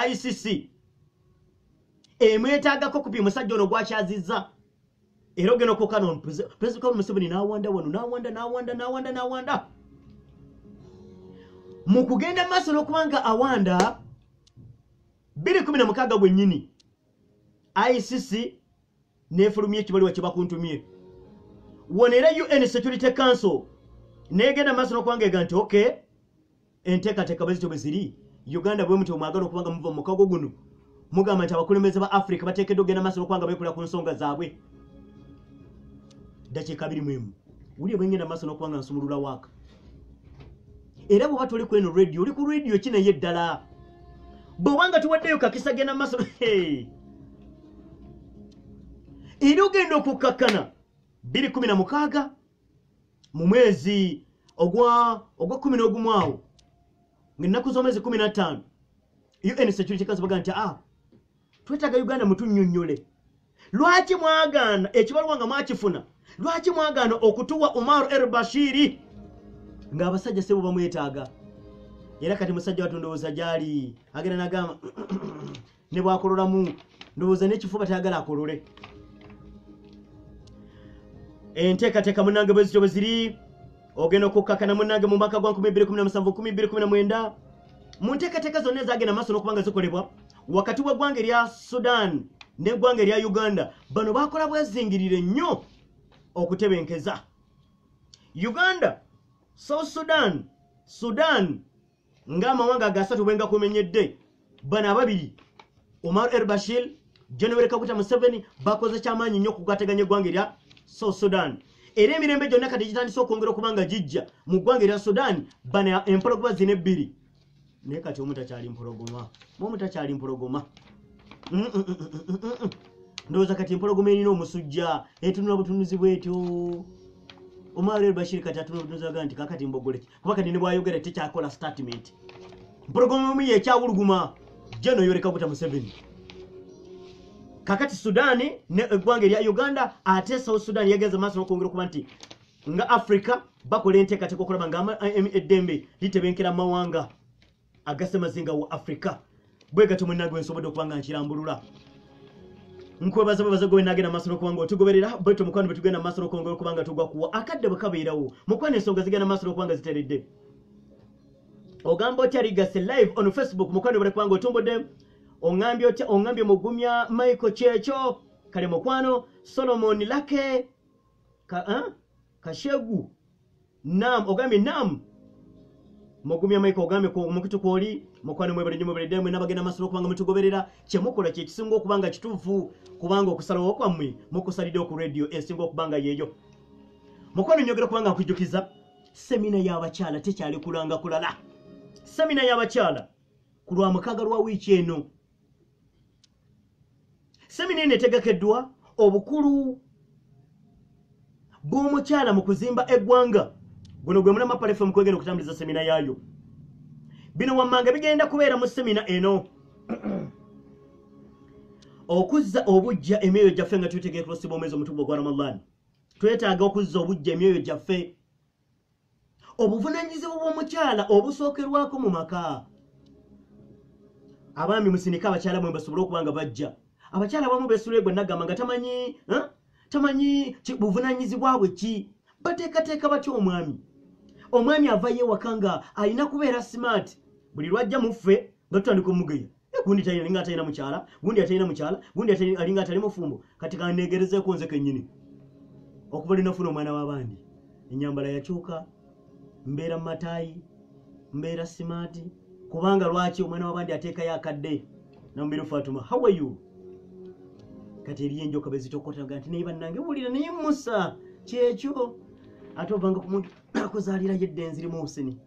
ICC emwetaagako kupi musajja ono gwakyazizza era ogenda okukana President Kagame Museveni n'awanda wano n'awanda mu kugenda maaso n'okubanga awanda 2016 bwennyini ICC n'efulumya ekibaluwa kye bakuntumye wano era UN Security Council n'egenda maaso n'okubanga ega nti okay enteekateeka bwe zityo bwe ziri Uganda bwe muti omwagala okubanga muva mu mukago guno mugamba nti abakulembeze ba Africa bateekeddwa okugenda maaso n'okubanga beekola ku nsonga zaabwe dakiika 21 wuli bwengenda maaso n'okubanga nsumulula waaka era bw'oba tuli ku eno radio oli ku radio ki naye ddala bw'obanga tuwaddeyo kakisa genda maaso era ogenda okukkakkana 2016 mu mwezi ogwa 11 awo ng'ennaku z'omwezi 15 UN Security Council baga nti twetaaga Uganda mutunnyonnyole lwaki mwagaana ekibaluwa nga mwakifuna lwaki mwagaana okutuwa Omar el-Bashir ng'abasajja sebo bamwetaaga era kati musajja watu ndowooza gyali agenda nagamba ne bwakololamu ndowooza n'ekifuba tayagala akolole enteekateeka munnange bwe zityo bwe ziri ogenda okukkakkana munnange mu mwaka gwa 2017 2019 mu nteekateeka zonna ezagenda maaso n'okubanga zikolebwa wakati w'eggwanga erya Sudan n'eggwanga erya Uganda bano bakola bwezingirire nnyo okutebenkeza Uganda South Sudan ng'amawanga agasatu bwenga kumenyedde bano ababiri Omar el-Bashir General Kaguta Museveni bakoze kyamaanyi nnyo okugateganya eggwanga erya South Sudan era emirembe gyonna kati gitandise okwongera okubanga gijja mu ggwanga erya Sudan bano empologoma zino ebbiri naye kati omu takyali mpologoma ndowooza kati empologoma erina omusujja etunula butunuzi bwetyo omwalo Bashir kati atunula butunuzi aga nti kakati mbogoleki kuba kati ne bwayogera tekyakola statement empologoma omu yekyawuluguma Jeno Yoweri Kaguta Museveni kakati Sudani ne eggwanga erya Uganda ate South Sudan yageza maaso n'okwongera okuba nti nga Africa bakola enteekateeka okulaba nga eddembe litebenkera mawanga agasemazinga wa Africa bwe gato munnagwe nsobodde okuba nga nkirambulula nkwebaza babaza gwe nagenda maaso n'okubanga otugoberera bwetu mukwano bwe tugenda maaso n'okwongera okuba nga tugwa kuwa akadde bwe kabeerawo mukwano ensonga zigenda maaso n'okuba nga ziteredde ogamba otya ligase live on Facebook mukwano bwe kubanga otumbudde ongambye otya ongambye mugumya Michael Checho kale mukwano Solomon Lake Kashegu nam ogambye nam mugumya Michael ogambye ko mukitu kwoli mukwano mwebale nyo mwebale demwe nabagenda maaso n'okubanga mutugoberera kyemukola kye kisinga okubanga kituufu kubanga okusalawo kwammwe mukusalidde ku radio esinga okubanga yeeyo mukwano nyogera kubanga nkujjukiza semina y'abakyala tekyali kulanga kulala semina y'abakyala ku lwa mukaaga lwa wiiki eno semina eno etegekeddwa obukulu bw'omukyala mu kuzimba eggwanga guno gwe mulama platform kwegenda okutambuliza semina yaayo bino wammanga bigenda kubeera mu semina eno okuzza obujja emyoyo gyaffe nga tutegeera kulosibwa omwezi omutukuvu ogwa Ramadan twetaaga okuzza obujja emyoyo gyaffe obuvunaanyizibwa bw'omukyala obusookerwako mu maka abaami musinika abakyala mwe basobole okuba nga bajja abakyala abamu beesulwe gwe nagamba nga tamanyi buvunaanyizibwa bwe ki bateekateeka batya omwami avayo ewaka nga alina kubeera smart buli lwajja muffe nga tutandika omugeya gundi alinga atalina mukyala gundi atalina mukyala gundi alinga atali mufumbo kati kaneegerezeeko nze kennyini okuva linafuna omwana w'abandi ennyambala yakyuka mbeera mumatayi mbeera smart kubanga lwaki omwana w'abandi ateekayo akadde namubiru Fatuma how are you kati eriyo enjoka bezitokotaga nti naye bannange wulira naye Musa kyekyo ate ovanga ku muntu akuzaalirayo eddenzi limu Huseni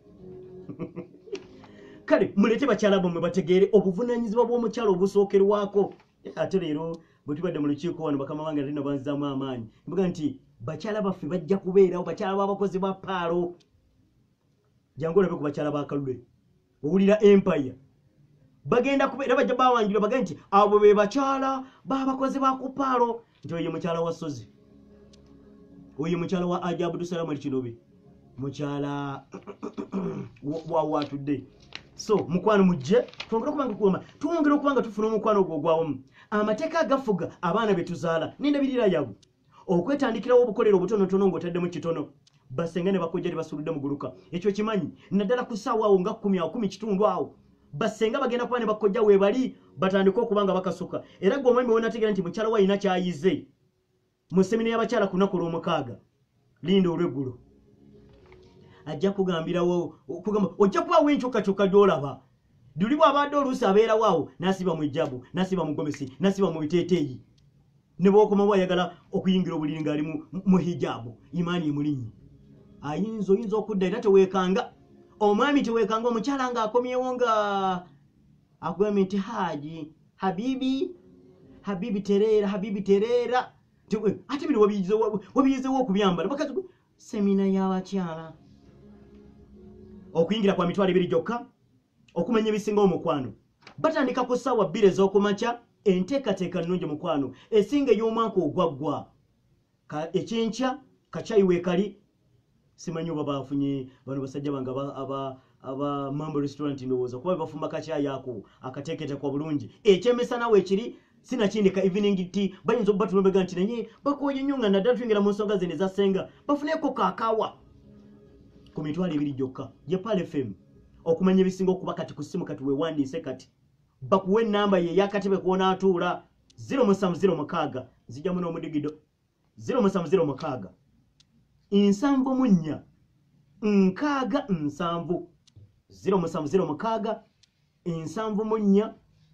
kale mulete bakyala bomwe bategeere obuvunaanyizibwa bw'omukyala obusookerwako ate leero bwe tubadde mu lukiiko wano bakama bange alina banzizaamu amaanyi mbuga nti bakyala baffe bajja kubeerawo bakyala b'abakozi ba paalo jangu olabe ku bakyala ba Kalule owulira empire bagenda kubeera bajja bawanjula bagenda nti abo be bakyala b'abakozi ba ku paalo nti oyo mukyala wa Sozi oyo mukyala wa Aja Abdusalamu Alkinobe mukyala watudde so mukwano mujje twongera okubanga tufuna omukwano ogwo ogwawamu amateeka agafuga abaana betuzaala n'endabirira yabwe okwetandikirawo obukolero obutonotono ng'otaddemu kitono basenga ne bakojja tebasuludde muguluka ekyo kimanyi naddala ku ssaawa awo nga 10 kitundu awo basenga bagenda kuba ne bakojja weebali batandika okubanga bakasuka era gwe omwami wonategeera nti mukyala we alina kyayize mu semina y'abakyala ku lunaku olw'omukaaga linda olw'eggulo ajja kugambirawo okugamba ojja kubawo enkyukakyuka gy'olaba duli bw'abadde oluusi abeerawo awo n'asiba mu ejjabu n'asiba mu gomesi n'asiba mu biteeteeyi ne bw'okomawo ayagala okuyingira obuliri ng'ali mu hijabu imaani emulinnyi oyinza okudda era teweekanga omwami teweekanga omukyala ng'akomyewo nga akugambye nti haji habibi tereera ate bino wabiyizewo okubyambala bakazi semina y'abakyala okuyingira kwa mitwalo 2 gyokka okumanya ebisinga omukwano batandika ku ssaawa 2 ez'okumakya enteekateeka nnungi mukwano esinga ey'omwaka ogwaggwa ekyenkya kacyayi weekali simanyi oba bafunye bano basajja bange aba Mambo Restaurant ndowooza kuba bafumba kacyayi ako akateeketekwa bulungi ekyemisana weekiri sinakindika evening tea bayinza okuba tulobega nti naye bakooye nnyo nga naddala tuyingira mu nsonga zino ezassenga bafuneko kaakaawa ku mitwalo 2 gyokka ye Pal FM okumanya ebisinga okuba kati ku ssimu kati weewandiise kati bakuwe ennamba ye ey'akatebe kw'onaatuula 070 zijjamu n'omudigido 070 74 67 070 74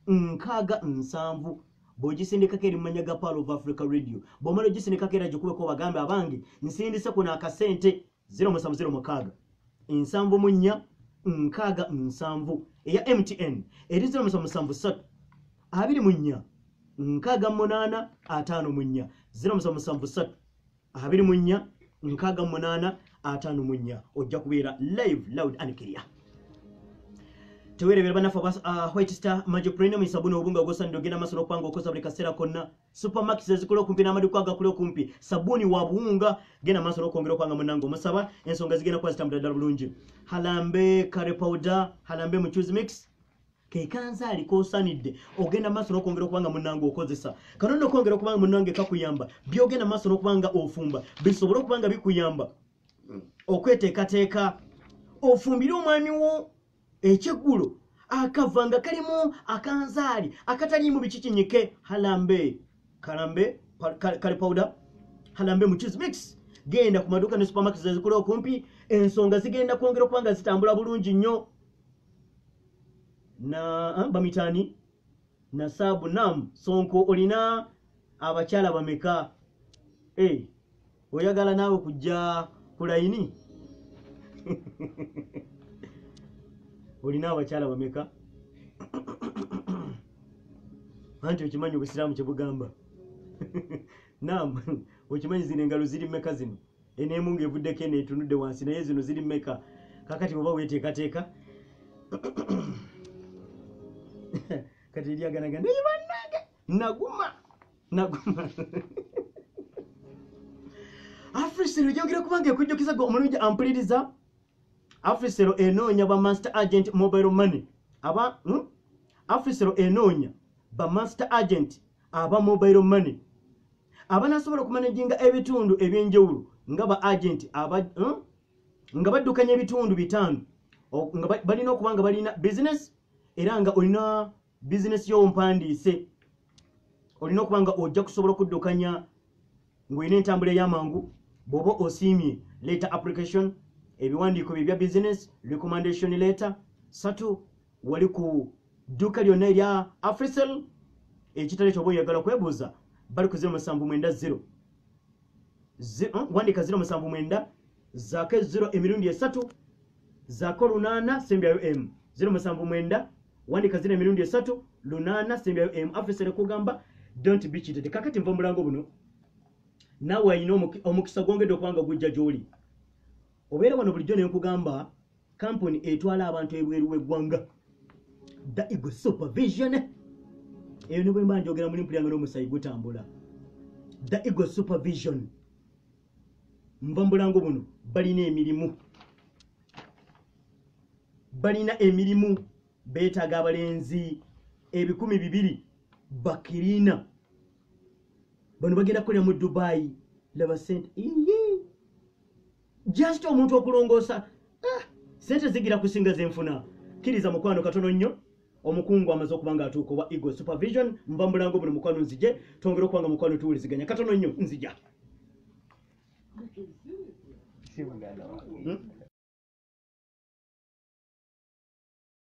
67 bw'ogisindikako eri mumanya ga Pearl of Africa Radio bw'omala ogisindikako era gikubeko bagambe abange nsindise kuno akasente 070 74 67 eya MTN eri 0773 24 68 54 0773 24 68 54 ojja kubeera live loud and clear. Tewerebera banafu White Star Magic Premium isabuni obunga ogosanido genda masolo kwanga okoza buli kaseera konna. Supermarkets ezikola kumpi n'amaduka agakola kumpi. Sabuni wa buunga genda masolo kwongera kwanga munango musaba ensonga zigenda kwa zitambula ddala bulungi. Halambe curry powder, halambe muchuzi mix. Kekanza alikosanidde ogenda masolo kwongera kwanga munango okozesa. Kanono kwongera kwanga munange kakuyamba. Byogenda masolo kwanga ofumba. Bisobola kwanga bikuyamba. Okweteekateeka ofumbire omwami wo ekiggulo akavanga kalimu akanzaali akatalimu bikikinyike. Halambe curry powder, halambe muchuzi mix. Genda ku maduka ne supermarkets ezikola okumpi, ensonga zigenda kwongera kwanga zitambula bulungi nnyo. Na bamitani na sabu nam sonko olina abakyala bameka oyagala naawe kujja kulaini olina abakyala bameka anti okimanyi obusiraamu kye bugamba nam okimanyi zino engalo ziri meka zino enemu ng'evuddeko eno etunudde wansi naye zino ziri meka kakati oba weteekateeka kati lyaganaga naguma Afrisero yongera kubanga ekujjukiza go omulungi ampuliriza. Afrisero enoonya ba master agent mobile money aba Afrisero enoonya ba master agent aba mobile money abanasobola okumanejinga ebitundu ebyenjawulo nga ba agent aba nga baddukanya ebitundu bitano nga balina okubanga balina business era nga olina business yo mpandiise olina okubanga ojja kusobola okuddukanya ng'olina entambula y'amangu bw'oba osiimye letter application ebiwandiiko bye bya business recommendation letter satu wali ku dduuka lyonna erya Afrisel ekitale ky'oba oyagala kwebuuza bali ku 079 wandika 079 zaako 0 emirundi 3 zaako 8 sembyayo m 079 wandika 0 emirundi 3 8 sembyayo m Afrisel kugamba don't be cheated. Kakati nva mulango buno nawe ayina omukisa gwongedde okubanga gujja gy'oli obeera wano bulijjo ne nkugamba kampuni etwala abantu ebweru w'eggwanga The Eagle Supervision eyo ne bwe mba njogera muli mpuliranga n'omusayi gutambula. The Eagle Supervision nva mulango buno balina emirimu beetaaga abalenzi 200 bakirina bano bagenda kukolera mu Dubai laba sente just omuntu okulongoosa sente zigira kusinga zenfuna kiriza mukwano katono nnyo omukungu amaze okubanga atuuka wa Eagle Supervision mba mulango buno mukwano nzije tongera okubanga mukwano tuwuliziganya katono nnyo nzija